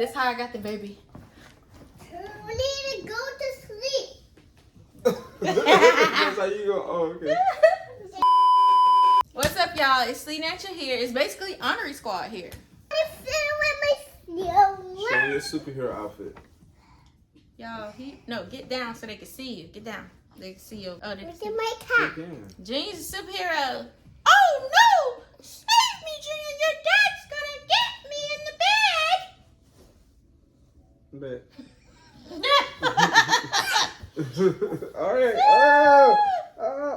This how I got the baby. We need to go to sleep. That's how you go. Oh, okay. What's up, y'all? It's Liinatural here. It's basically Honorary Squad here. I'm sitting with my Show me your superhero outfit. Y'all, get down so they can see you. Get down. They can see you. Oh, they can Look see at you. my cat. Junior's a superhero. Oh no! Save me, Junior! Your dad's gonna get me in the bed. Bet. All right.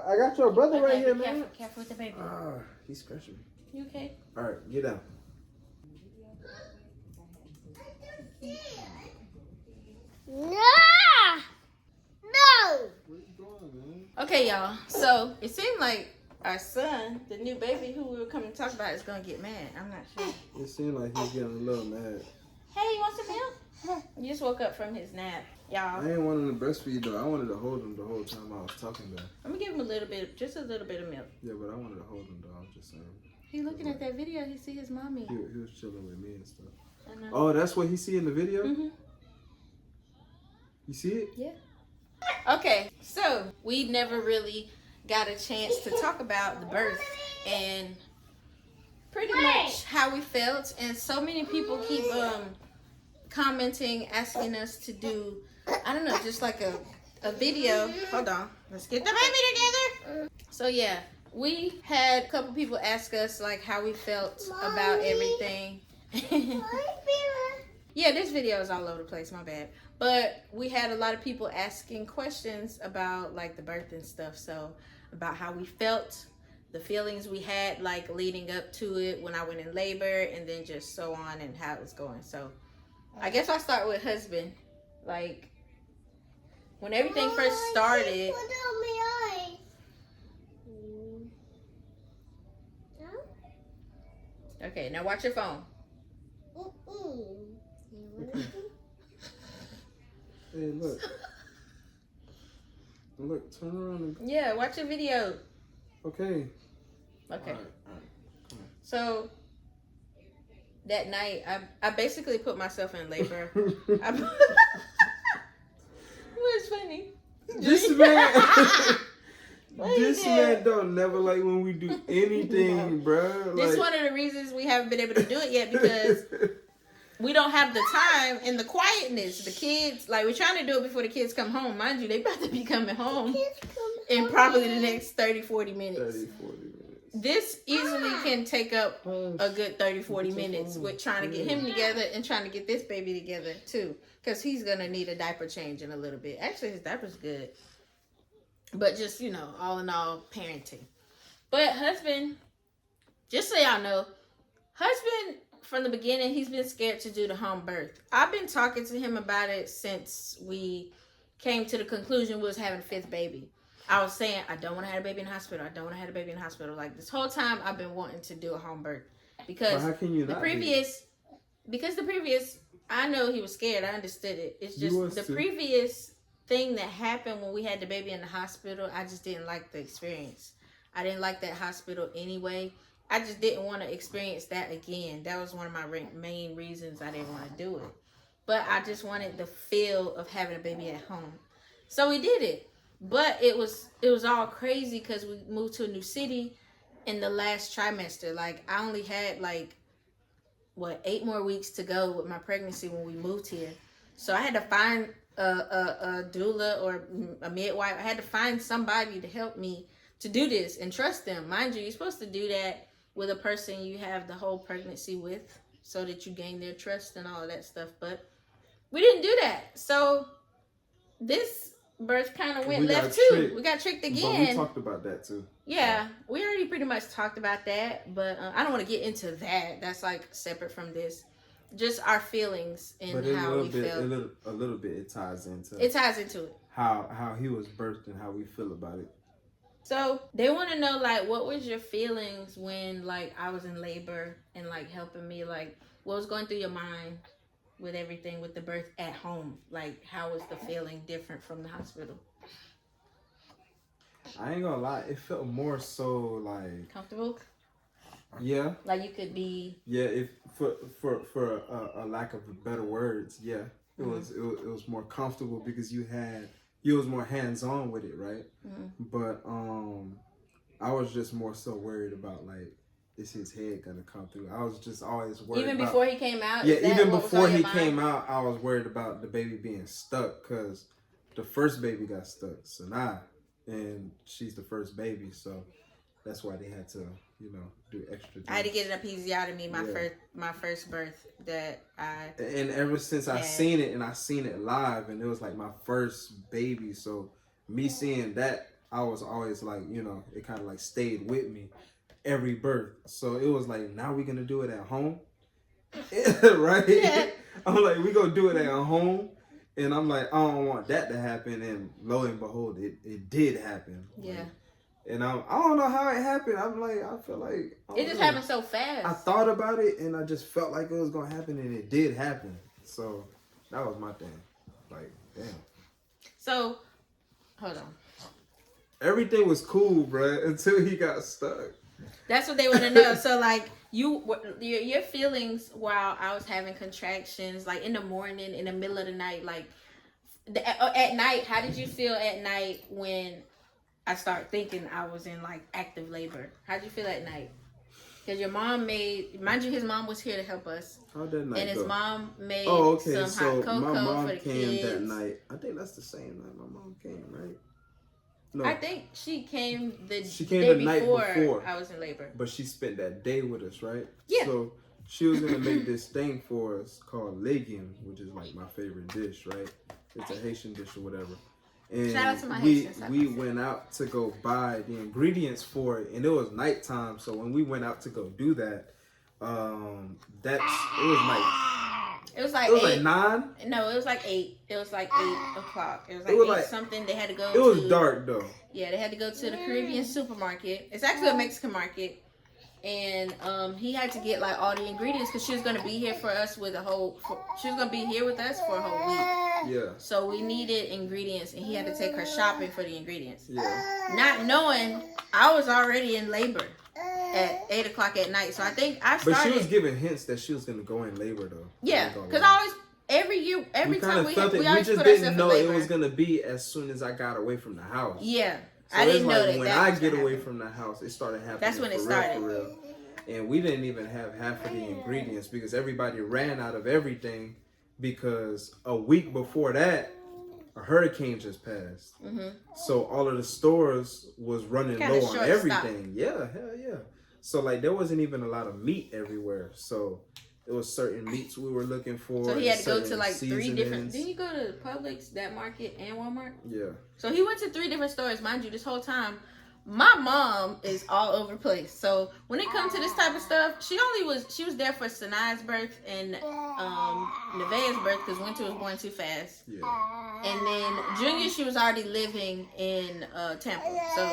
I got your brother right here, man. Careful with the baby. He's scratching me. You okay? All right, get down. No! Where you going, man? Okay, y'all. So it seemed like our son, the new baby who we were coming to talk about, is gonna get mad. I'm not sure. It seemed like he's getting a little mad. Hey, you want some milk? He just woke up from his nap, y'all. I ain't wanting to breastfeed though. I wanted to hold him the whole time I was talking to him. I'm gonna give him just a little bit of milk. Yeah, but I wanted to hold him though. I'm just saying. He looking at that video. He see his mommy. He was chilling with me and stuff. I know. Oh, that's what he see in the video? Mhm. You see it? Yeah. Okay, so we never really got a chance to talk about the birth and pretty much how we felt, and so many people keep commenting, asking us to do, I don't know, just like a video. Hold on, let's get the baby together. So yeah, we had a couple people ask us like how we felt about everything. Yeah, this video is all over the place, my bad. But we had a lot of people asking questions about like the birth and stuff. So about how we felt, the feelings we had like leading up to it when I went in labor, and then just so on and how it was going. So I guess I'll start with husband. Like when everything first started. Okay, now watch your phone. Hey, look. Look, turn around and... Yeah, watch your video. Okay. Okay. All right. Come on. So that night, I basically put myself in labor. What's funny? This man... This man don't never like when we do anything, bruh. This is one of the reasons we haven't been able to do it yet, because we don't have the time and the quietness. The kids, like, we're trying to do it before the kids come home. Mind you, they about to be coming home in probably the next 30-40 minutes. 30-40 minutes. This easily can take up a good 30-40 minutes with trying to get him together and trying to get this baby together too, because he's gonna need a diaper change in a little bit. Actually, his diaper's good, but just, you know, all in all, parenting. But husband, just so y'all know, husband, from the beginning, he's been scared to do the home birth. I've been talking to him about it since we came to the conclusion we was having a 5th baby. I was saying, I don't want to have a baby in the hospital. I don't want to have a baby in the hospital. Like, this whole time, I've been wanting to do a home birth. Because how can you the not previous, I know he was scared. I understood it. It's just the previous thing that happened when we had the baby in the hospital, I just didn't like the experience. I didn't like that hospital anyway. I just didn't want to experience that again. That was one of my main reasons I didn't want to do it. But I just wanted the feel of having a baby at home. So we did it. But it was all crazy because we moved to a new city in the last trimester. Like, I only had 8 more weeks to go with my pregnancy when we moved here. So I had to find a doula or a midwife. I had to find somebody to help me to do this and trust them. Mind you, you're supposed to do that with a person you have the whole pregnancy with, so that you gain their trust and all of that stuff. But we didn't do that. So this birth kind of went left too. We got tricked again. But we talked about that too. Yeah, we already pretty much talked about that, but I don't want to get into that. That's like separate from this. Just our feelings and how we felt. A little bit it ties into it. How he was birthed and how we feel about it. So they want to know, like, what was your feelings when, like, I was in labor and, like, helping me, like, what was going through your mind with everything with the birth at home? Like, how was the feeling different from the hospital? I ain't gonna lie, it felt more so like comfortable. Yeah. Like you could be. Yeah, if for a lack of better words, yeah, it was more comfortable because you was more hands on with it, right? But I was just more so worried about like, is his head gonna come through? I was just always worried. Even before he came out. Yeah, even before he came out, I was worried about the baby being stuck because the first baby got stuck, Sanaa, and she's the first baby, so that's why they had to, do extra things. I had to get an episiotomy my first birth and ever since I seen it, and I seen it live, and it was like my first baby, so me seeing that, I was always like, it kind of like stayed with me every birth. So it was like, now we're gonna do it at home. Right? Yeah. I'm like, we gonna do it at home. And I'm like, I don't want that to happen. And lo and behold, it did happen. Yeah. Like, and I don't know how it happened. I'm like, I feel like it just happened so fast. I thought about it and I just felt like it was gonna happen, and it did happen. So that was my thing. Like, damn. So, hold on. Everything was cool, bruh, until he got stuck. That's what they want to know. So, like, your feelings while I was having contractions, like in the morning, in the middle of the night, like at night. How did you feel at night when I started thinking I was in like active labor? How did you feel at night? Because your mom mind you, his mom was here to help us. How'd that night And his go? mom made so some hot cocoa my mom for the came kids. that night. I think that's the same night my mom came, right? No, I think she came the night before I was in labor. But she spent that day with us, right? Yeah. So she was gonna make this thing for us called legume, which is like my favorite dish, right? It's a Haitian dish or whatever. And shout out to my Haitians. We went out to go buy the ingredients for it, and it was nighttime. So when we went out to go do that, it was like 9. No, it was like 8. It was like 8 o'clock. It was like 8 something. They had to go. It was dark though. Yeah, they had to go to the Caribbean supermarket. It's actually a Mexican market, and he had to get like all the ingredients because she was gonna be here for us with she was gonna be here with us for a whole week. Yeah. So we needed ingredients, and he had to take her shopping for the ingredients. Yeah. Not knowing I was already in labor at 8 o'clock at night. So I think I started. But she was giving hints that she was gonna go in labor though. Yeah, because I always every time we always just put didn't know it was gonna be as soon as I got away from the house. Yeah, so I didn't know that. When I get away from the house, it started happening. That's when it started. For real. And we didn't even have half of the ingredients because everybody ran out of everything because a week before that, a hurricane just passed. Mm-hmm. So all of the stores was running low on everything. Yeah, hell yeah. So like there wasn't even a lot of meat everywhere. So it was certain meats we were looking for. So he had to go to like 3 different. Didn't you go to Publix, that market, and Walmart? Yeah. So he went to 3 different stores, mind you. This whole time, my mom is all over the place. So when it comes to this type of stuff, she was there for Sanai's birth and Nevaeh's birth because Winter was born too fast. Yeah. And then Junior, she was already living in Tampa, so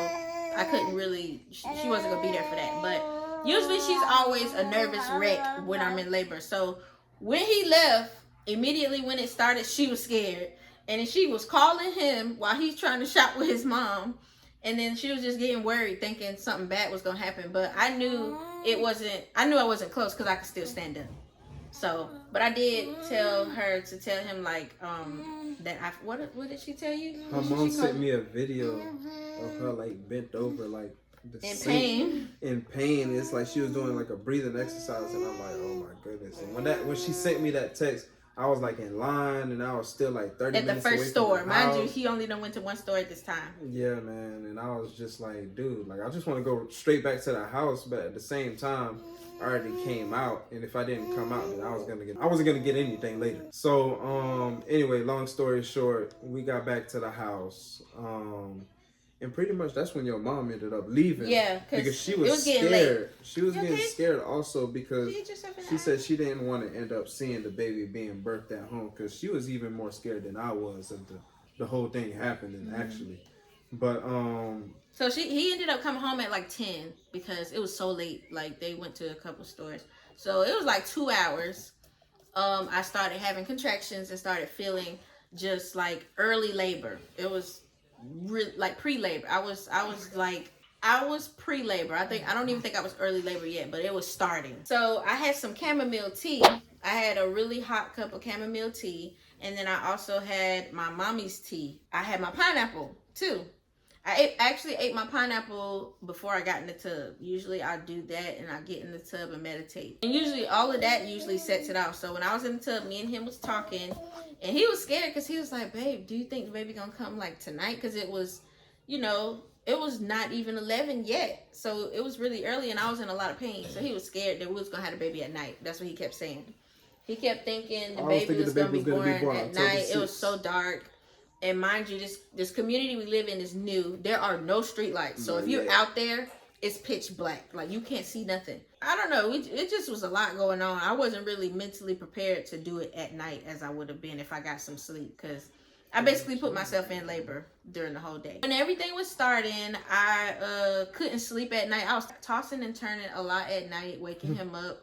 I couldn't really. She wasn't gonna be there for that. But usually she's always a nervous wreck when I'm in labor. So when he left, immediately when it started, she was scared, and then she was calling him while he's trying to shop with his mom. And then she was just getting worried, thinking something bad was gonna happen. But I knew it wasn't. I knew I wasn't close because I could still stand up. So, but I did tell her to tell him like that. What did she tell you? Her mom sent me a video of her like bent over like in pain. In pain, it's like she was doing like a breathing exercise, and I'm like, oh my goodness. And when she sent me that text, I was like in line, and I was still like 30 at minutes the first store. Mind you, house. he only done went to 1 store at this time. Yeah, man. And I was just like, dude, like I just want to go straight back to the house, but at the same time, I already came out, and if I didn't come out, then I wasn't gonna get anything later. So anyway, long story short, we got back to the house. And pretty much that's when your mom ended up leaving. Yeah, because she was scared. Late. She was getting scared also because she said she didn't want to end up seeing the baby being birthed at home because she was even more scared than I was of the whole thing happening actually. But so he ended up coming home at like 10 because it was so late. Like they went to a couple stores, so it was like 2 hours. I started having contractions and started feeling just like early labor. It was like pre-labor. I was like I was pre-labor. I don't even think I was early labor yet, but it was starting. So I had some chamomile tea. I had a really hot cup of chamomile tea, and then I also had my mommy's tea. I had my pineapple too. I actually ate my pineapple before I got in the tub. Usually I do that and I get in the tub and meditate. And usually all of that usually sets it off. So when I was in the tub, me and him was talking, and he was scared because he was like, babe, do you think the baby gonna come like tonight? Because it was, you know, it was not even 11 yet. So it was really early and I was in a lot of pain. So he was scared that we was gonna have the baby at night. That's what he kept saying. He kept thinking the baby was gonna be born at night. It was so dark. And mind you, this community we live in is new. There are no street lights. So if you're out there, it's pitch black. Like, you can't see nothing. I don't know. It just was a lot going on. I wasn't really mentally prepared to do it at night as I would have been if I got some sleep. Because I basically put myself in labor during the whole day. When everything was starting, I couldn't sleep at night. I was tossing and turning a lot at night, waking him up,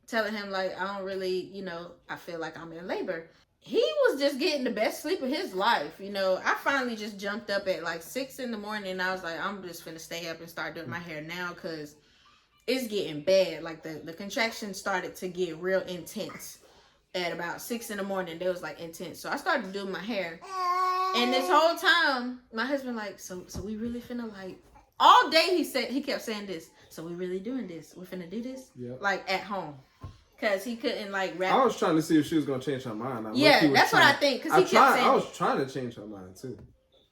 telling him, like, I don't really, you know, I feel like I'm in labor. He was just getting the best sleep of his life. You know, I finally just jumped up at like 6 in the morning and I was like, I'm just finna stay up and start doing my hair now because it's getting bad. Like the contractions started to get real intense at about 6 in the morning. They was like intense. So I started doing my hair. And this whole time, my husband like, so we really finna like, all day he kept saying this. So we really doing this? We finna do this? Yep. Like at home. Because he couldn't like rap. I was trying to see if she was going to change her mind. That's what I think. Because he kept saying I was trying to change her mind too.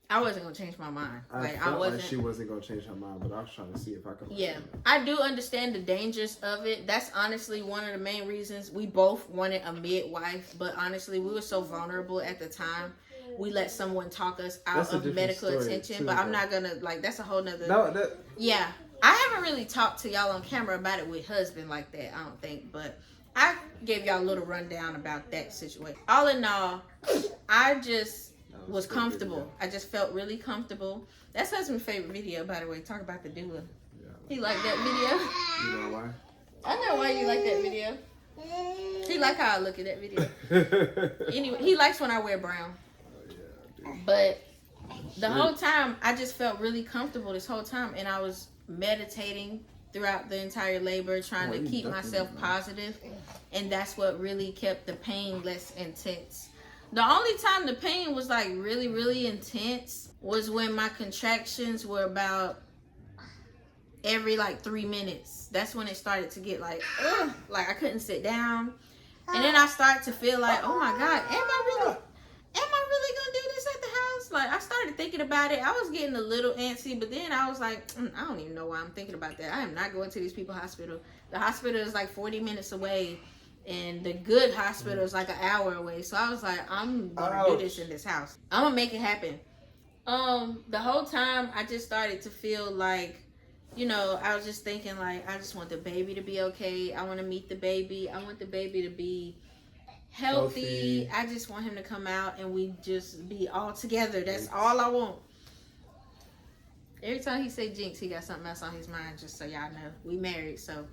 I wasn't going to change my mind. I wasn't. Like she wasn't going to change her mind, but I was trying to see if I could. Yeah. I do understand the dangers of it. That's honestly one of the main reasons we both wanted a midwife. But honestly, we were so vulnerable at the time. We let someone talk us out of medical attention. But I'm not going to, like, that's a whole nother. Yeah. I haven't really talked to y'all on camera about it with husband like that, I don't think. But I gave y'all a little rundown about that situation. All in all, I just was comfortable. I just felt really comfortable. That's husband's favorite video, by the way. Talk about the doula. Yeah. He liked that video. You know why? I know why you like that video. He like how I look at that video. Anyway, he likes when I wear brown. But the whole time, I just felt really comfortable this whole time. And I was meditating throughout the entire labor, trying to keep myself positive, and that's what really kept the pain less intense. The only time the pain was like really, really intense was when my contractions were about every like 3 minutes. That's when it started to get like, ugh, like I couldn't sit down, and then I started to feel like, oh my God, am I really gonna do this at the house? Like, I started thinking about it. I was getting a little antsy, but then I was like, I don't even know why I'm thinking about that. I am not going to these people's hospital. The hospital is like 40 minutes away, and the good hospital is like an hour away. So I was like, I'm gonna do this in this house. I'm gonna make it happen. The whole time I just started to feel like, you know, I was just thinking like, I just want the baby to be okay. I want to meet the baby. I want the baby to be healthy. I just want him to come out and we just be all together. That's all I want. Every time he say jinx, he got something else on his mind, just so y'all know. We married, so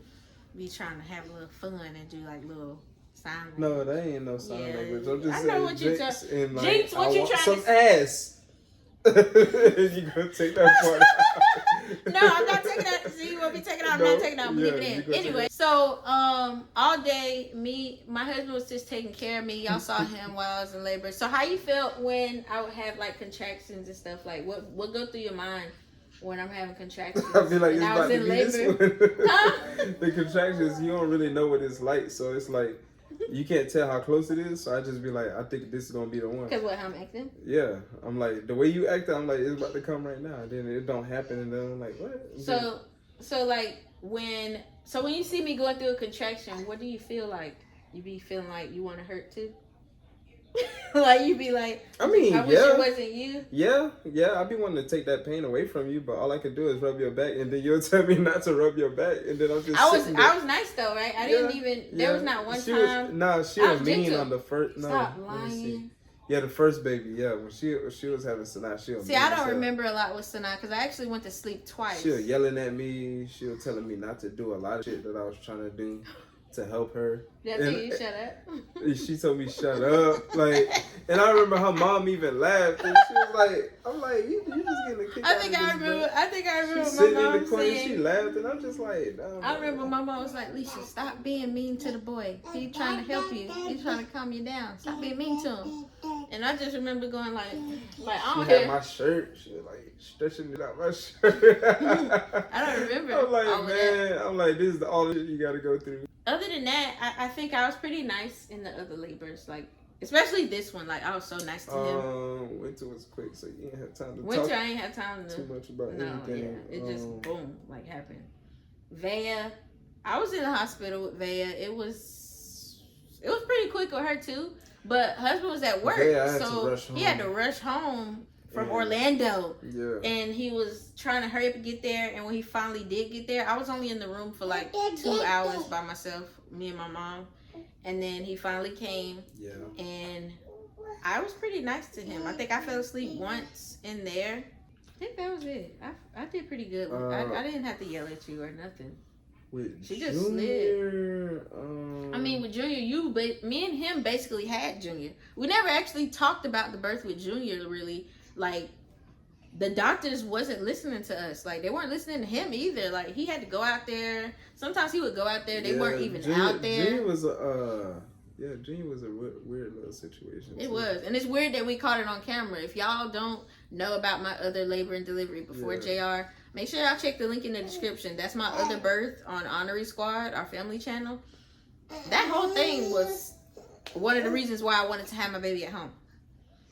we trying to have a little fun and do like little sign language. No, that ain't no sign language. I'm just saying what jinx and like, jinx, what I you want trying some to ass. You gonna take that part out? No, I'm not taking that. See, you want me taking out? I'm not taking out. I'm leaving it in. Anyway, so all day, my husband was just taking care of me. Y'all saw him while I was in labor. So how you felt when I would have like contractions and stuff? Like what go through your mind when I'm having contractions? I feel like it's about to be labor? this one. Huh? The contractions, you don't really know what it's like, so it's like you can't tell how close it is. So I just be like, I think this is gonna be the one. Cause how I'm acting? Yeah, I'm like the way you acting. I'm like, it's about to come right now. And then it don't happen, and then I'm like, what? So like when you see me going through a contraction, what do you feel like? You be feeling like you want to hurt too? Like you be like, I mean, I wish it wasn't you. Yeah, I be wanting to take that pain away from you, but all I can do is rub your back, and then you'll tell me not to rub your back, and then I'm just. I was nice though, right? I didn't even. There was not one time. She was mean gentle on the first. No, stop lying. Yeah, the first baby. Yeah, when she was having Sanaa, she was. See, I don't remember a lot with Sanaa because I actually went to sleep twice. She was yelling at me. She was telling me not to do a lot of shit that I was trying to do to help her. That told you shut up? She told me shut up. Like, and I remember her mom even laughed, and she was like, I'm like, you just getting a kick I think I remember She's my sitting in mom the corner, saying. she laughed, and I'm just like, I remember my mom was like, Lisa, stop being mean to the boy. He's trying to help you. He's trying to calm you down. Stop being mean to him. And I just remember going like I don't She had hear. my shirt. She was like stretching it out my shirt. I don't remember. I'm like, all man, I'm like, this is all the shit you got to go through. Other than that, I think I was pretty nice in the other labors, like especially this one. Like I was so nice to him. Winter was quick, so you didn't have time to Winter, talk I ain't have time to too much about anything. Yeah, it just boom, like happened. Vea, I was in the hospital with Vea. It was pretty quick with her too, but husband was at work, so he had to rush home from Orlando. Yeah. And he was trying to hurry up and get there. And when he finally did get there, I was only in the room for like 2 hours by myself, me and my mom. And then he finally came. Yeah. And I was pretty nice to him. I think I fell asleep once in there. I think that was it. I did pretty good. I didn't have to yell at you or nothing. She just slid. I mean, with Junior, me and him basically had Junior. We never actually talked about the birth with Junior, really. Like, the doctors wasn't listening to us. Like, they weren't listening to him either. Like, he had to go out there. Sometimes he would go out there. They weren't even out there. Junior was Junior was a weird little situation. It was. And it's weird that we caught it on camera. If y'all don't know about my other labor and delivery before JR, make sure y'all check the link in the description. That's my other birth on Honorary Squad, our family channel. That whole thing was one of the reasons why I wanted to have my baby at home.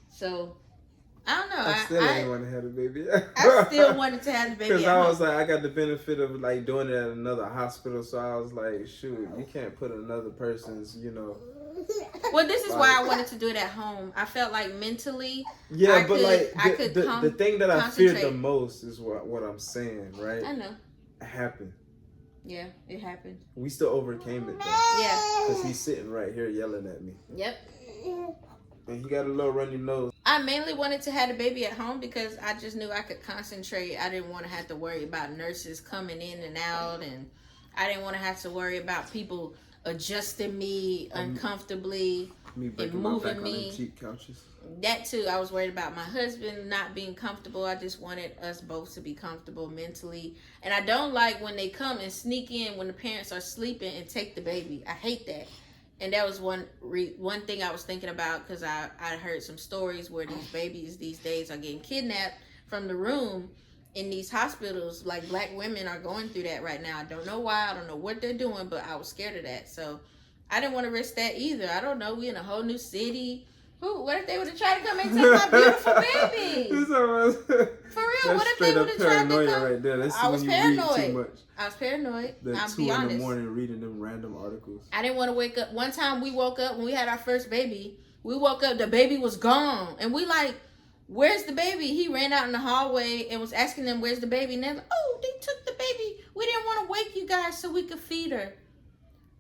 So, I don't know. I still didn't want to have a baby. I still wanted to have the baby. Because I was like, I got the benefit of like doing it at another hospital, so I was like, shoot, you can't put another person's, Well, this is why I wanted to do it at home. I felt like mentally, I could the thing that I feared the most is what I'm saying, right? I know. It happened. Yeah, it happened. We still overcame it though. Yeah. Because he's sitting right here yelling at me. Yep. And he got a little runny nose. I mainly wanted to have the baby at home because I just knew I could concentrate. I didn't want to have to worry about nurses coming in and out, and I didn't want to have to worry about people adjusting me uncomfortably and moving me. On cheap couches. That too. I was worried about my husband not being comfortable. I just wanted us both to be comfortable mentally. And I don't like when they come and sneak in when the parents are sleeping and take the baby. I hate that. And that was one thing I was thinking about, because I heard some stories where these babies these days are getting kidnapped from the room in these hospitals. Like, black women are going through that right now. I don't know why. I don't know what they're doing, but I was scared of that. So I didn't want to risk that either. I don't know. We in a whole new city. What if they would have tried to come and take my beautiful baby? For real, what if they would have tried to come? Right there. I was paranoid. I was paranoid. I'll be honest. 2 in the morning reading them random articles. I didn't want to wake up. One time we woke up when we had our first baby. We woke up, the baby was gone. And we like, where's the baby? He ran out in the hallway and was asking them, where's the baby? And they're like, oh, they took the baby. We didn't want to wake you guys so we could feed her.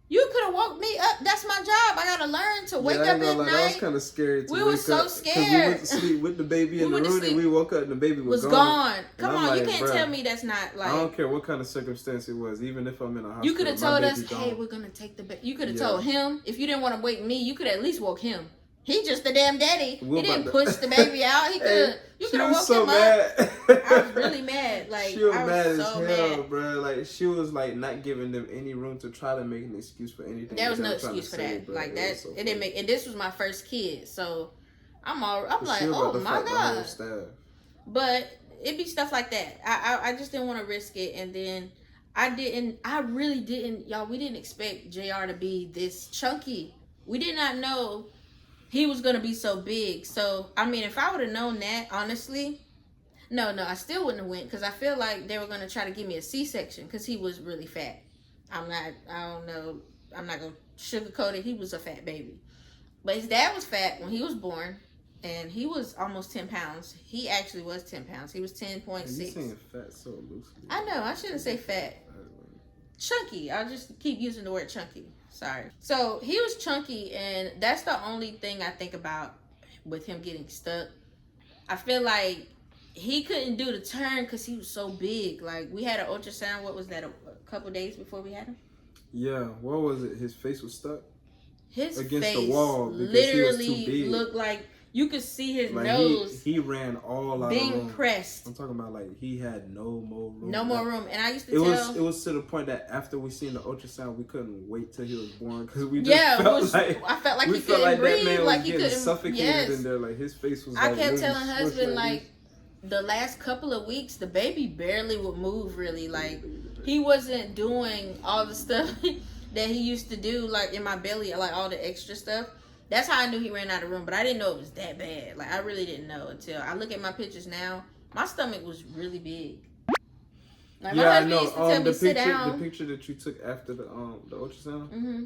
You could have woke me up. That's my job. I gotta learn to wake up at night. That was kind of scary. We were so scared. We went to sleep with the baby in the room, and we woke up and the baby was gone. Come on, you can't tell me that's not like. I don't care what kind of circumstance it was, even if I'm in a hospital. You could have told us, hey, we're gonna take the baby. You could have told him, if you didn't want to wake me, you could at least woke him. He just the damn daddy. He didn't push the baby out. He could. You could have woke him up. I was really mad. Like, she was mad as hell, bro. Like, she was like not giving them any room to try to make an excuse for anything. There was no excuse for that. Bro. Like that, it didn't make. And this was my first kid, so I'm like, oh my god. But it'd be stuff like that. I just didn't want to risk it, and then I really didn't, y'all. We didn't expect JR to be this chunky. We did not know he was gonna be so big. So I mean, if I would have known that, honestly, no, I still wouldn't have went, because I feel like they were gonna try to give me a C-section because he was really fat. I don't know. I'm not gonna sugarcoat it. He was a fat baby, but his dad was fat when he was born, and he was almost 10 pounds. He actually was 10 pounds. He was 10.6. You saying fat so loosely. I know. I shouldn't say fat. Chunky. I'll just keep using the word chunky. Sorry. So he was chunky, and that's the only thing I think about with him getting stuck. I feel like he couldn't do the turn because he was so big. Like, we had an ultrasound, what was that, a couple days before we had him? Yeah. What was it? His face was stuck? His against face the wall literally looked like You could see his like nose. He ran all out being of room. pressed. I'm talking about like he had no more room. No more room. And I used to It was to the point that after we seen the ultrasound, we couldn't wait till he was born because we just felt like I felt like he couldn't breathe. That man like was he getting couldn't suffocated in there. Like his face was. I kept telling husband like the last couple of weeks the baby barely would move really. Like he wasn't doing all the stuff that he used to do like in my belly, like all the extra stuff. That's how I knew he ran out of room, but I didn't know it was that bad. Like I really didn't know until I look at my pictures now. My stomach was really big. Like my husband used to tell me sit down. The picture that you took after the ultrasound. Mm-hmm.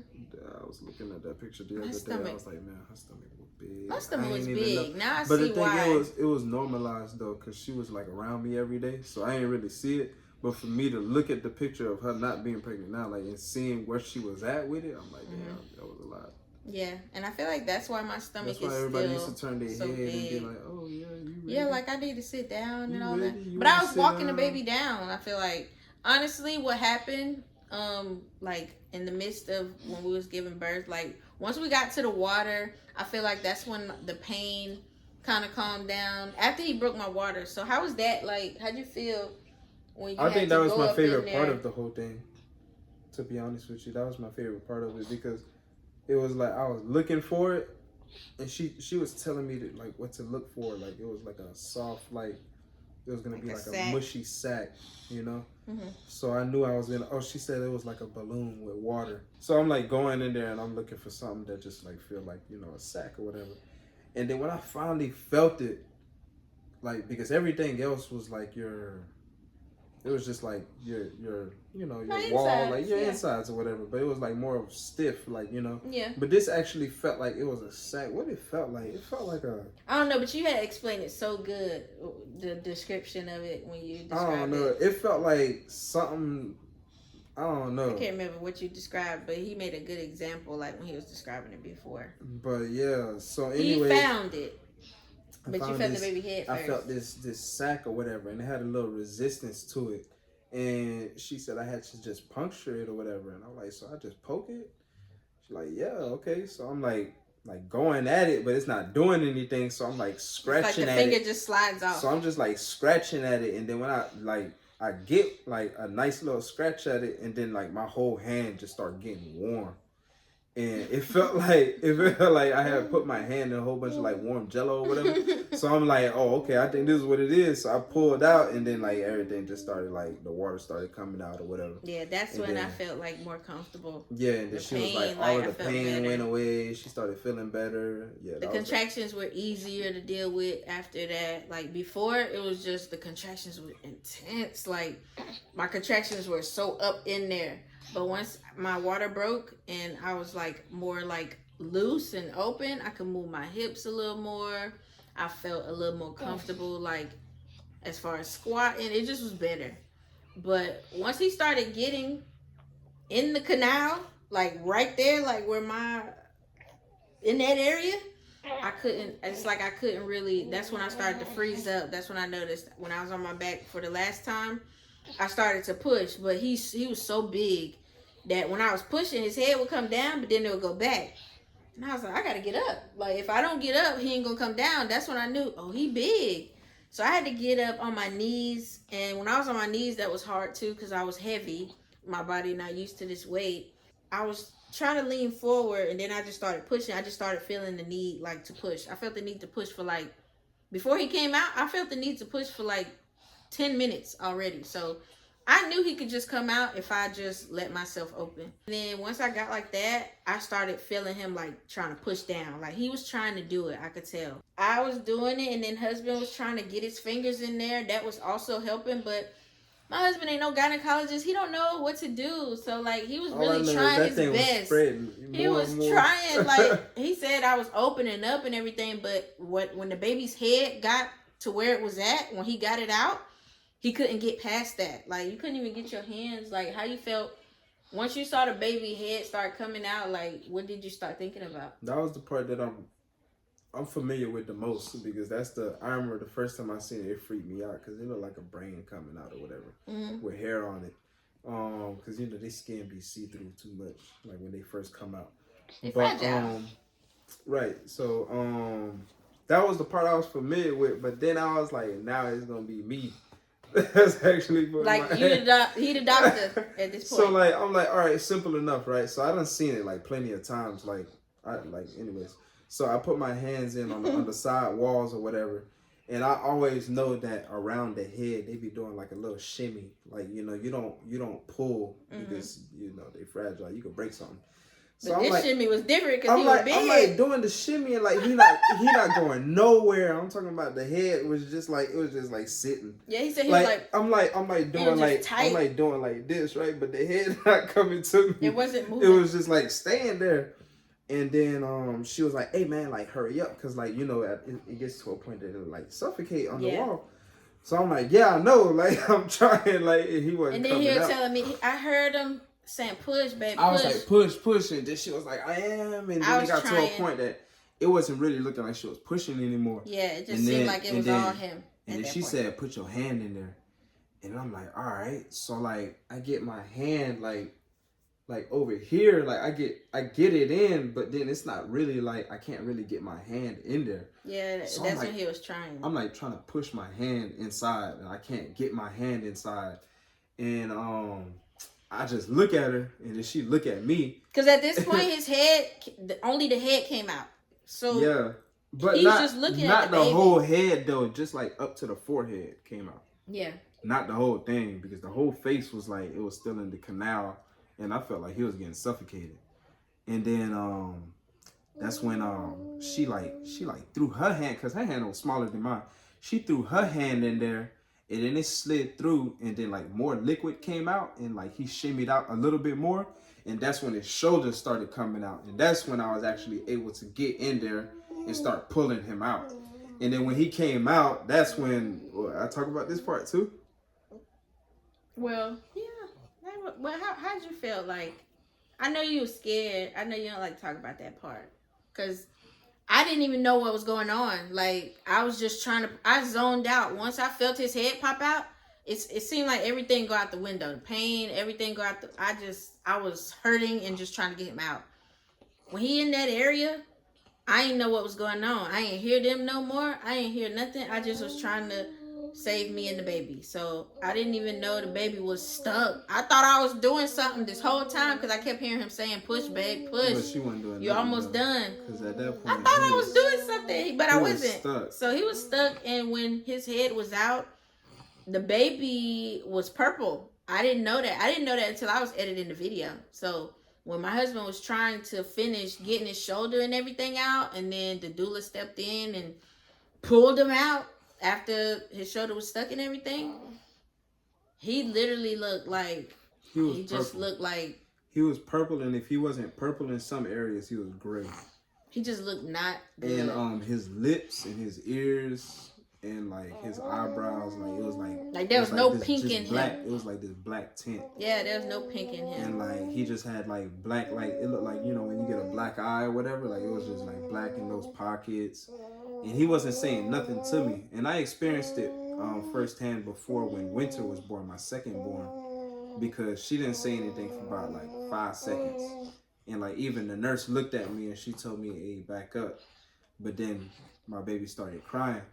I was looking at that picture the other day. I was like, man, her stomach was big. My stomach was big. Now I see why. But the thing it was normalized though, because she was like around me every day, so I didn't really see it. But for me to look at the picture of her not being pregnant now, like and seeing where she was at with it, I'm like, damn, that was a lot. Yeah, and I feel like that's why my stomach is still. That's why everybody used to turn their so head big. and be like, "Oh yeah, you ready?" Yeah, like I need to sit down and all ready? that. But I was walking the baby down. I feel like honestly, what happened, like in the midst of when we was giving birth, like once we got to the water, I feel like that's when the pain kind of calmed down after he broke my water. So how was that? Like, how'd you feel when you? I think that was my favorite part of the whole thing. To be honest with you, that was my favorite part of it because. It was like I was looking for it, and she was telling me that like what to look for. Like it was like a soft, like it was gonna be like a mushy sack, you know. Mm-hmm. So I knew I was gonna. Oh, she said it was like a balloon with water. So I'm like going in there and I'm looking for something that just like feel like a sack or whatever. And then when I finally felt it, like because everything else was like it was just like your wall, like your insides or whatever. But it was like more of stiff, like Yeah. But this actually felt like it was a sack. What it felt like? It felt like a. I don't know, but you had explained it so good. The description of it when you described it. I don't know. It felt like something. I don't know. I can't remember what you described, but he made a good example, like when he was describing it before. But yeah, so anyway, he found it. But you felt the baby head first. I felt this sack or whatever, and it had a little resistance to it. And she said I had to just puncture it or whatever. And I'm like, so I just poke it? She's like, yeah, okay. So I'm like going at it, but it's not doing anything. So I'm like scratching at it. Like the finger just slides off. So I'm just like scratching at it. And then when I get like a nice little scratch at it, and then like my whole hand just started getting warm. And it felt like I had put my hand in a whole bunch of like warm Jello or whatever. So I'm like, oh, okay, I think this is what it is. So I pulled out, and then like everything just started like the water started coming out or whatever. Yeah, that's when I felt like more comfortable. Yeah, and then she was like, all of the pain went away. She started feeling better. Yeah, the contractions were easier to deal with after that. Like before, it was just the contractions were intense. Like my contractions were so up in there. But once my water broke and I was like more like loose and open, I could move my hips a little more. I felt a little more comfortable, like as far as squatting, it just was better. But once he started getting in the canal, like right there, like where in that area, I couldn't really, that's when I started to freeze up. That's when I noticed when I was on my back for the last time, I started to push, but he was so big that when I was pushing, his head would come down, but then it would go back. And I was like, I gotta get up. Like, if I don't get up, he ain't gonna come down. That's when I knew, oh, he big. So I had to get up on my knees. And when I was on my knees, that was hard too, because I was heavy. My body not used to this weight. I was trying to lean forward, and then I just started pushing. I just started feeling the need, like, to push. I felt the need to push for, like, before he came out, I felt the need to push for, like, 10 minutes already. So I knew he could just come out if I just let myself open. And then once I got like that, I started feeling him like trying to push down. Like he was trying to do it. I could tell. I was doing it, and then husband was trying to get his fingers in there. That was also helping. But my husband ain't no gynecologist. He don't know what to do. So like he was really trying his best. He was trying, like he said I was opening up and everything. But when the baby's head got to where it was at, when he got it out, he couldn't get past that. Like, you couldn't even get your hands. Like, how you felt once you saw the baby head start coming out? Like, what did you start thinking about? That was the part that I'm familiar with the most, because I remember the first time I seen it, it freaked me out because it looked like a brain coming out or whatever with hair on it. Because their skin be see through too much, like when they first come out. They're fragile. Right. So that was the part I was familiar with. But then I was like, now it's gonna be me. That's actually like he the doctor at this point. So like I'm like, all right, simple enough, right? So I done seen it like plenty of times, anyways. So I put my hands in on the side walls or whatever. And I always know that around the head they be doing like a little shimmy, like you don't pull because they fragile. You could break something. So but I'm this like, shimmy was different because he was big. I'm like doing the shimmy and like he not going nowhere. I'm talking about the head was just like sitting. Yeah, he said he was like I'm doing like this, right? But the head not coming to me. It wasn't moving. It was just like staying there. And then she was like, "Hey man, like hurry up, cause like it gets to a point that it'll like suffocate on the wall." So I'm like, "Yeah, I know." Like I'm trying, like he wasn't. And then he was telling me, I heard him saying, "Push, baby." I was like, "Push," and then she was like, "I am." And then it got to a point that it wasn't really looking like she was pushing anymore. Yeah, it just seemed like it was all him. And then she said, "Put your hand in there," and I'm like, "All right." So like I get my hand like over here, like I get it in, but then it's not really like I can't really get my hand in there. Yeah, so that's when he was trying. I'm like trying to push my hand inside, and I can't get my hand inside. And I just look at her, and then she look at me. Because at this point, his head, only the head came out. So yeah, but he's just looking at the baby. Whole head though, just like up to the forehead came out. Yeah. Not the whole thing, because the whole face was like it was still in the canal. And I felt like he was getting suffocated. And then that's when she threw her hand, because her hand was smaller than mine. She threw her hand in there, and then it slid through, and then like more liquid came out, and like he shimmied out a little bit more, and that's when his shoulders started coming out. And that's when I was actually able to get in there and start pulling him out. And then when he came out, that's when I talk about this part too. Well, yeah. Well, how'd you feel? Like, I know you were scared. I know you don't like to talk about that part. Because I didn't even know what was going on. Like, I was just I zoned out. Once I felt his head pop out, it seemed like everything go out the window. The pain, everything go out I was hurting and just trying to get him out. When he in that area, I didn't know what was going on. I ain't hear them no more. I ain't hear nothing. I just was trying to save me and the baby. So I didn't even know the baby was stuck. I thought I was doing something this whole time because I kept hearing him saying, "Push, babe, push." But she wasn't doing You're almost done. Because at that point, I thought I was doing something, but I wasn't. Stuck. So he was stuck, and when his head was out, the baby was purple. I didn't know that. I didn't know that until I was editing the video. So when my husband was trying to finish getting his shoulder and everything out, and then the doula stepped in and pulled him out after his shoulder was stuck and everything, he literally looked like he just looked like he was purple, and if he wasn't purple in some areas, he was gray. He just looked not good. And his lips and his ears and like his eyebrows, like it was like there was no pink in him. It was like this black tint. Yeah, there was no pink in him. And like he just had like black, like it looked like when you get a black eye or whatever, like it was just like black in those pockets. And he wasn't saying nothing to me. And I experienced it firsthand before when Winter was born, my second born, because she didn't say anything for about like 5 seconds. And like even the nurse looked at me and she told me, "Hey, back up." But then my baby started crying.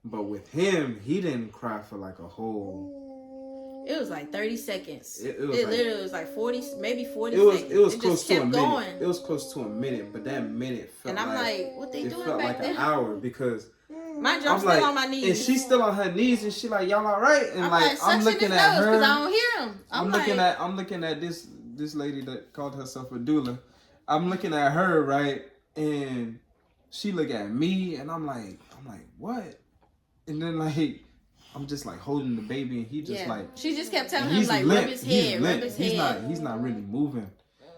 But with him, he didn't cry for like a whole... It was like 30 seconds. It literally was like 40, maybe 40 seconds. It was close to a minute. Going. It was close to a minute, but that minute felt like... And I'm like, what they doing back there? It felt like an hour because... Mind you, I'm still on my knees. And she's still on her knees and she like, "Y'all all right?" And I'm looking at her. Because I don't hear him. I'm looking at this lady that called herself a doula. I'm looking at her, right? And she look at me and I'm like, what? And then like, I'm just like holding the baby and he just like... She just kept telling him like, rub his head, rub his head. He's not really moving.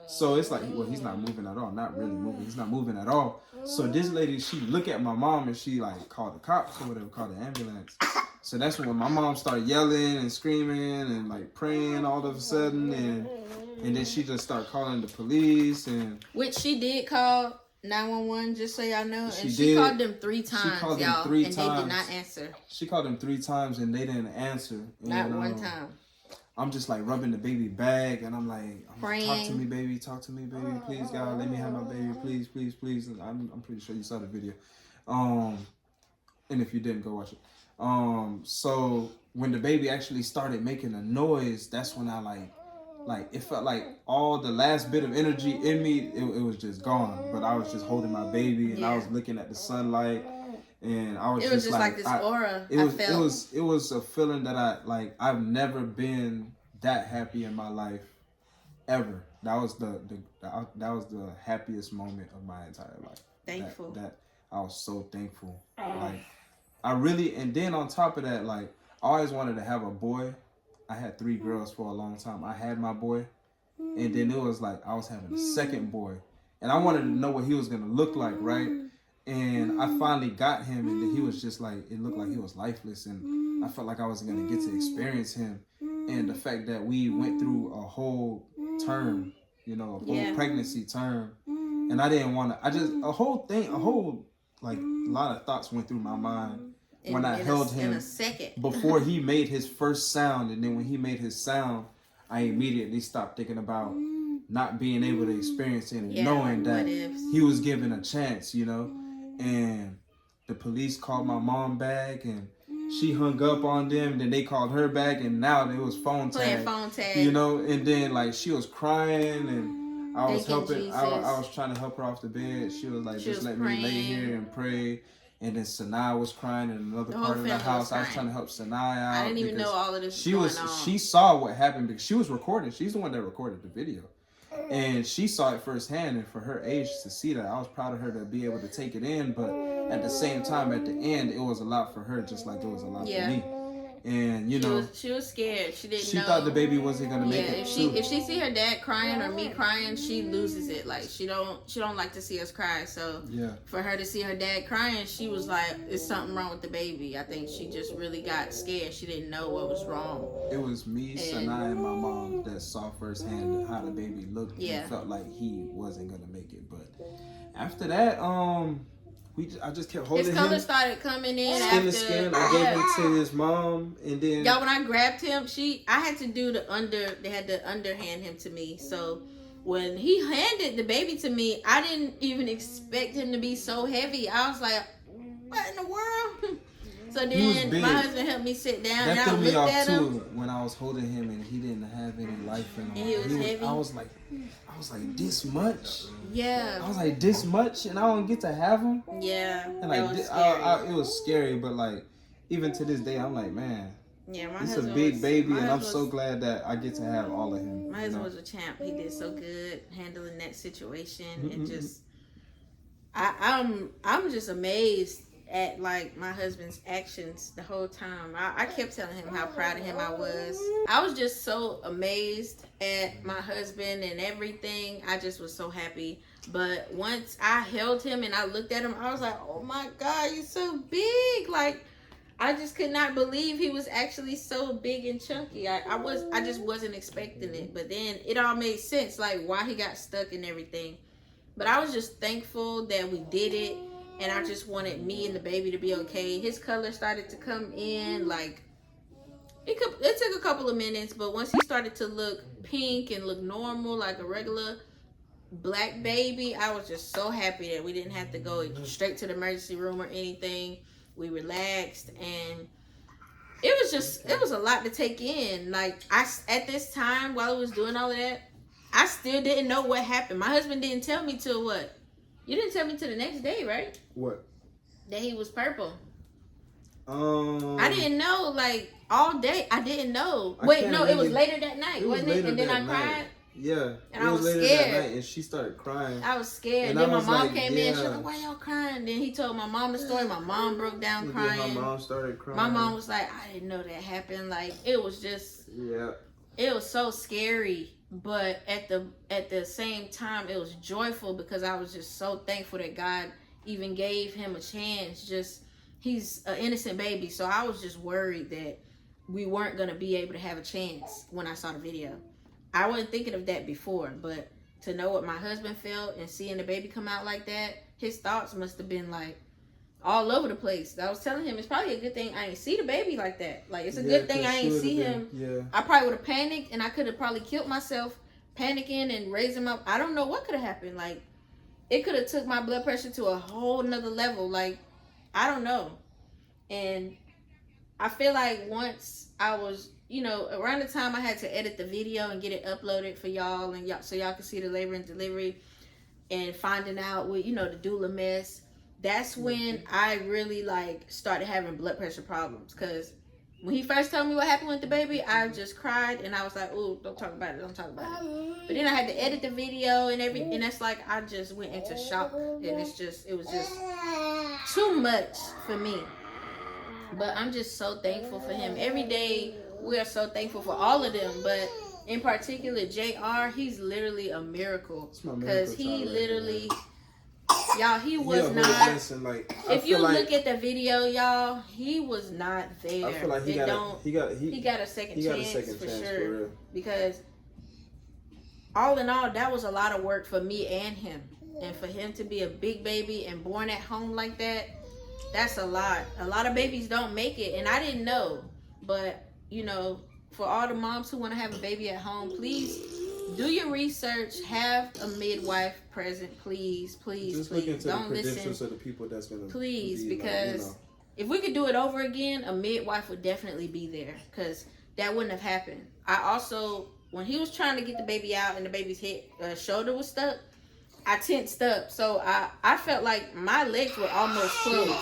So it's like, well, he's not moving at all. Not really moving. He's not moving at all. So this lady, she look at my mom and she like called the cops or whatever, called the ambulance. So that's when my mom started yelling and screaming and like praying all of a sudden. And then she just started calling the police. Which she did call 911, just so y'all know. And she called them 3 times, y'all. They did not answer. She called them 3 times and they didn't answer. Not one time. I'm just like rubbing the baby bag and I'm like, praying. Talk to me, baby, please, God, let me have my baby, please. And I'm pretty sure you saw the video. And if you didn't, go watch it. So when the baby actually started making a noise, that's when I like it felt like all the last bit of energy in me, it was just gone. But I was just holding my baby, and I was looking at the sunlight, and I was just like this aura. It was a feeling that I've never been that happy in my life ever. That was the happiest moment of my entire life. Thankful. That I was so thankful. Like I really, and then on top of that, like I always wanted to have a boy. I had 3 girls for a long time. I had my boy, and then it was like I was having a second boy, and I wanted to know what he was gonna look like, right? And I finally got him, and then he was just like, it looked like he was lifeless, and I felt like I wasn't gonna get to experience him. And the fact that we went through a whole term, a whole pregnancy term, and I didn't want to. A whole lot of thoughts went through my mind. When I held him before he made his first sound, and then when he made his sound, I immediately stopped thinking about not being able to experience it and knowing that he was given a chance, And the police called my mom back, and she hung up on them. Then they called her back, and now it was phone tag. And then like she was crying, and I was helping. I was trying to help her off the bed. She was like, just let me lay here and pray. And then Sanaa was crying in another part of the house. I was trying to help Sanaa out. I didn't even know all of this was going on. She saw what happened because she was recording. She's the one that recorded the video. And she saw it firsthand. And for her age to see that, I was proud of her to be able to take it in. But at the same time, at the end, it was a lot for her, just like it was a lot for me. And she was scared. She didn't know. She thought the baby wasn't gonna make it. If she see her dad crying or me crying, she loses it. Like she don't like to see us cry. So for her to see her dad crying, she was like, "Is something wrong with the baby?" I think she just really got scared. She didn't know what was wrong. It was me, Sanaa, and my mom that saw firsthand how the baby looked and felt like he wasn't gonna make it. But after that, I just kept holding him. His color started coming in skin to skin. I gave him to his mom, and then when I grabbed him, I had to do they had to underhand him to me. So when he handed the baby to me, I didn't even expect him to be so heavy. I was like, what in the world? So then my husband helped me sit down, and I looked me off at too him. When I was holding him and he didn't have any life in him. And he was heavy. I was like, this much? Yeah. I was like, this much? And I don't get to have him? Yeah. And like, it was scary, but like, even to this day, I'm like, man. Yeah, it's a big baby, and I'm so glad that I get to have all of him. My husband was a champ. He did so good handling that situation, and just, I'm just amazed at like my husband's actions the whole time. I kept telling him how proud of him I was. I was just so amazed at my husband and everything. I just was so happy. But once I held him and I looked at him, I was like, oh my God, you're so big. Like, I just could not believe he was actually so big and chunky. I just wasn't expecting it. But then it all made sense, like why he got stuck and everything. But I was just thankful that we did it. And I just wanted me and the baby to be okay. His color started to come in. Like, it took a couple of minutes. But once he started to look pink and look normal, like a regular black baby, I was just so happy that we didn't have to go straight to the emergency room or anything. We relaxed. And it was a lot to take in. Like, at this time, while I was doing all of that, I still didn't know what happened. My husband didn't tell me till what? You didn't tell me till the next day, right? What? That he was purple. I didn't know, like, all day. I didn't know. Wait, no, it was later that night, wasn't it? And then I cried. Yeah. And I was scared. That night, and she started crying. I was scared. And then my mom came in. She was like, why y'all crying? Then he told my mom the story. My mom broke down crying. My mom started crying. My mom was like, I didn't know that happened. Like, it was just... Yeah. It was so scary. But at the same time, it was joyful because I was just so thankful that God even gave him a chance. Just, he's an innocent baby. So I was just worried that we weren't going to be able to have a chance when I saw the video. I wasn't thinking of that before, but to know what my husband felt and seeing the baby come out like that, his thoughts must have been like all over the place. I was telling him it's probably a good thing I ain't see the baby like that. Like, it's a good thing I ain't see him. Yeah. I probably would have panicked, and I could have probably killed myself panicking and raising him up. I don't know what could have happened. Like, it could have took my blood pressure to a whole nother level. Like, I don't know. And I feel like once I was, around the time I had to edit the video and get it uploaded for y'all, and so y'all can see the labor and delivery, and finding out with, the doula mess, that's when I really started having blood pressure problems. Because when he first told me what happened with the baby, I just cried and I was like, "Ooh, don't talk about it, don't talk about it." But then I had to edit the video and everything, and that's I just went into shock, and it was just too much for me. But I'm just so thankful for him. Every day we are so thankful for all of them, but in particular, JR, he's literally a miracle. Because he literally, y'all, he was not. Listen, if you look at the video, y'all, he was not there. I feel like he got a second chance for sure. Because all in all, that was a lot of work for me and him. And for him to be a big baby and born at home like that, that's a lot. A lot of babies don't make it, and I didn't know. But, for all the moms who want to have a baby at home, please do your research. Have a midwife present, please, please, just please. Look into don't the listen. credentials of the people that's gonna. Please, because if we could do it over again, a midwife would definitely be there, because that wouldn't have happened. I also, when he was trying to get the baby out and the baby's shoulder was stuck, I tensed up, so I felt like my legs were almost closed.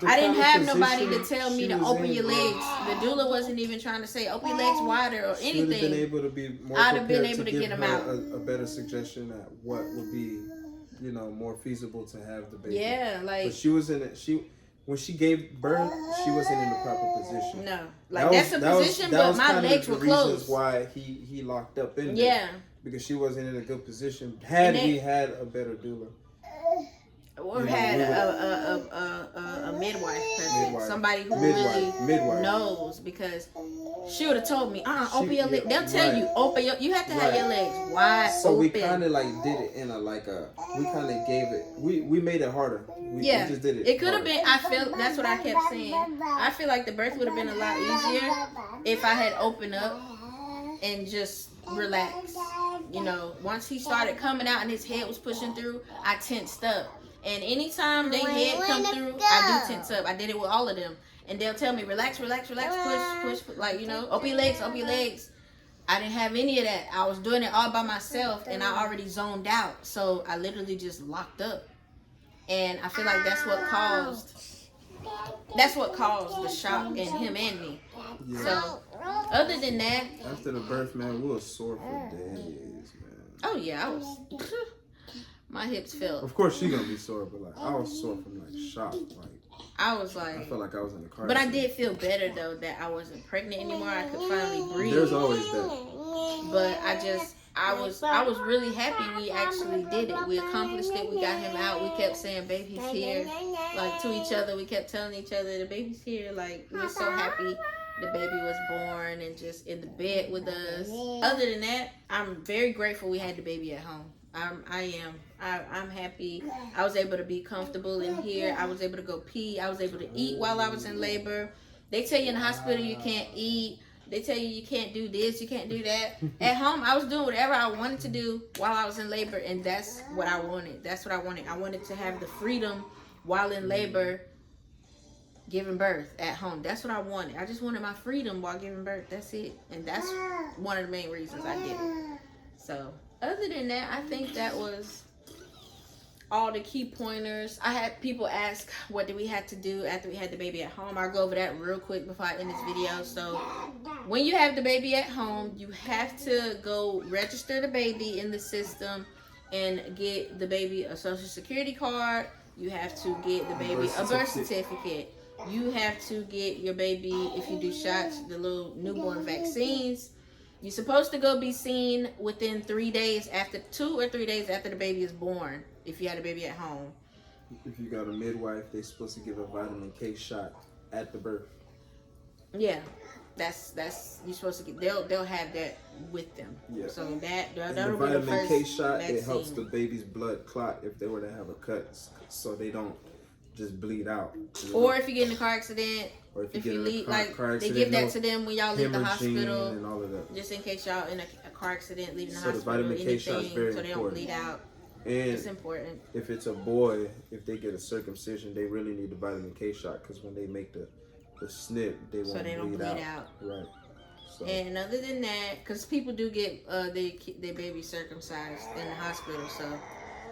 I didn't have nobody to tell me to open your legs. The doula wasn't even trying to say open your legs wider or anything. She would have been able to be more I'd have been able to get them out. A better suggestion at what would be, more feasible to have the baby. Yeah, but she was in it. When she gave birth, she wasn't in the proper position. No, that's a position, but my legs were closed. Reasons why he locked up in there. Yeah, because she wasn't in a good position. Had we had a better doula. Or had a midwife present, somebody who really knows, because she would have told me, open your legs. They'll tell you, you have to have your legs wide open. So we kind of did it in we kind of gave it, we made it harder. We just did it. It could have been, that's what I kept saying. I feel like the birth would have been a lot easier if I had opened up and just relaxed. Once he started coming out and his head was pushing through, I tensed up. And anytime they head come through, I do tense up. I did it with all of them. And they'll tell me, relax, relax, relax, push, open your legs, open your legs. I didn't have any of that. I was doing it all by myself, and I already zoned out. So I literally just locked up. And I feel like that's what caused the shock in him and me. Yeah. So other than that, after the birth, man, we were sore for days, man. Oh yeah, I was. My hips felt. Of course, she gonna be sore, but I was sore from shock. I was I felt like I was in the car. But I did feel better though that I wasn't pregnant anymore. I could finally breathe. There's always that. But I was really happy we actually did it. We accomplished it. We got him out. We kept saying, "Baby's here," to each other. We kept telling each other, "The baby's here." We were so happy the baby was born and just in the bed with us. Other than that, I'm very grateful we had the baby at home. I'm happy. I was able to be comfortable in here. I was able to go pee. I was able to eat while I was in labor. They tell you in the hospital you can't eat. They tell you can't do this, you can't do that. At home, I was doing whatever I wanted to do while I was in labor, and that's what I wanted. That's what I wanted. I wanted to have the freedom while in labor, giving birth at home. That's what I wanted. I just wanted my freedom while giving birth. That's it. And that's one of the main reasons I did it. So other than that, I think that was all the key pointers. I had people ask, what did we have to do after we had the baby at home? I'll go over that real quick before I end this video. So when you have the baby at home, you have to go register the baby in the system and get the baby a social security card. You have to get the baby a birth certificate. You have to get your baby, if you do shots, the little newborn vaccines. You're supposed to go be seen within 3 days after, 2 or 3 days after the baby is born, if you had a baby at home. If you got a midwife, they're supposed to give a vitamin K shot at the birth. Yeah, that's you're supposed to get. They'll have that with them. Yeah. So that'll be the vitamin K shot. vaccine. It helps the baby's blood clot if they were to have a cut, so they don't just bleed out. Or if you get in a car accident. Or if you leave, they give that to them when y'all leave the hospital, and all of that. just in case y'all in a car accident, leaving the So hospital, the vitamin K shot is very so they don't bleed out. And it's important. If it's a boy, if they get a circumcision, they really need the vitamin K shot because when they make the snip, they won't bleed out. Right. So. And other than that, because people do get their baby circumcised in the hospital, so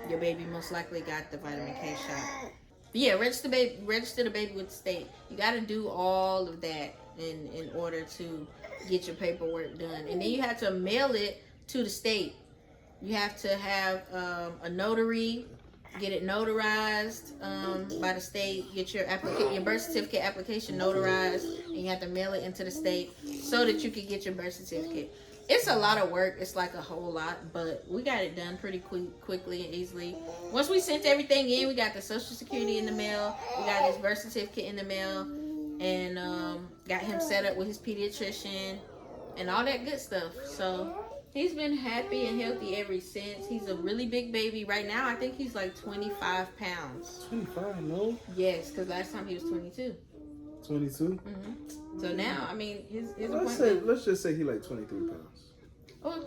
your baby most likely got the vitamin K shot. But yeah, register the baby with the state. You got to do all of that in order to get your paperwork done, and then you have to mail it to the state. You have to have a notary, get it notarized by the state, get your birth certificate application notarized, and you have to mail it into the state so that you can get your birth certificate. It's a lot of work. It's like a whole lot, but we got it done pretty quickly and easily. Once we sent everything in, we got the Social Security in the mail, we got his birth certificate in the mail, and got him set up with his pediatrician and all that good stuff. So he's been happy and healthy ever since. He's a really big baby. Right now, I think he's like 25 pounds. 25, no? Yes, because last time he was 22. 22? Mm-hmm. So now, I mean, his let's just say he like 23 pounds. Oh,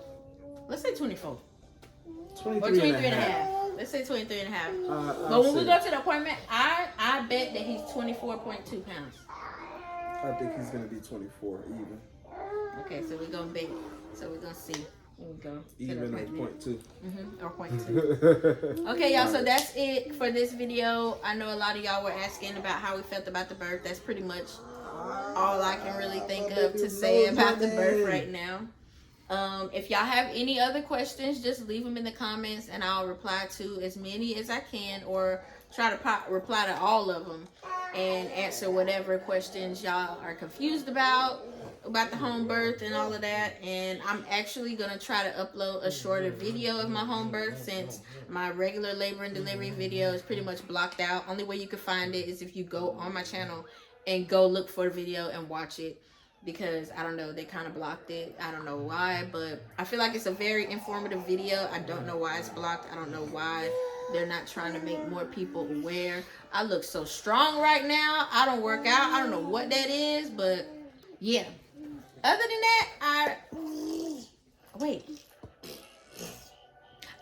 let's say 24. 23 or 23 and a half. Let's say 23 and a half. But when we go to the appointment, I bet that he's 24.2 pounds. I think he's going to be 24 even. Okay, so we're going to bet. So we're going to see. Here we go. Even at 0.2. Or 0.2. Okay, y'all, so that's it for this video. I know a lot of y'all were asking about how we felt about the birth. That's pretty much all I can really think of to say about the birth right now. If y'all have any other questions, just leave them in the comments and I'll reply to as many as I can, or try to reply to all of them and answer whatever questions y'all are confused about the home birth and all of that. And I'm actually gonna try to upload a shorter video of my home birth, since my regular labor and delivery video is pretty much blocked out. Only way you can find it is if you go on my channel and go look for the video and watch it, because I don't know, they kind of blocked it. I don't know why, but I feel like it's a very informative video. I don't know why it's blocked. I don't know why they're not trying to make more people aware. I look so strong right now. I don't work out. I don't know what that is, but yeah. Other than that,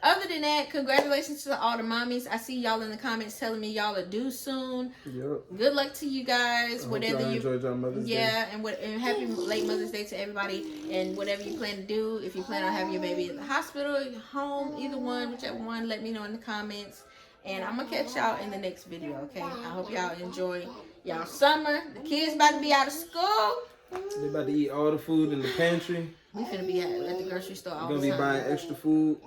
Other than that, congratulations to all the mommies. I see y'all in the comments telling me y'all are due soon. Yep. Good luck to you guys. Whatever you enjoyed your Mother's Day. And happy late Mother's Day to everybody. And whatever you plan to do, if you plan on having your baby at the hospital, home, either one, whichever one, let me know in the comments. And I'm gonna catch y'all in the next video. Okay. I hope y'all enjoy y'all summer. The kids about to be out of school. They about to eat all the food in the pantry. We finna be at the grocery store all the time. You're gonna be buying extra food,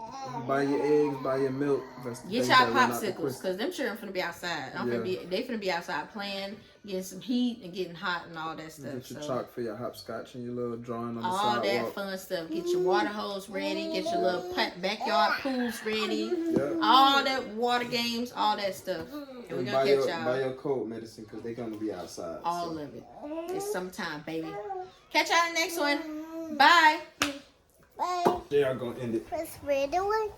buy your eggs, buy your milk. Get y'all popsicles, cause them children finna be outside. They finna be outside playing, getting some heat and getting hot and all that stuff. Get your chalk for your hopscotch and your little drawing on the all sidewalk. That fun stuff. Get your water hose ready. Get your little backyard pools ready. Yep. All that water games, all that stuff. And we're gonna catch y'all. Buy your cold medicine, cause they're gonna be outside. All of it. It's summertime, baby. Catch y'all in the next one. Bye. Bye. They are gonna end it. Press red one.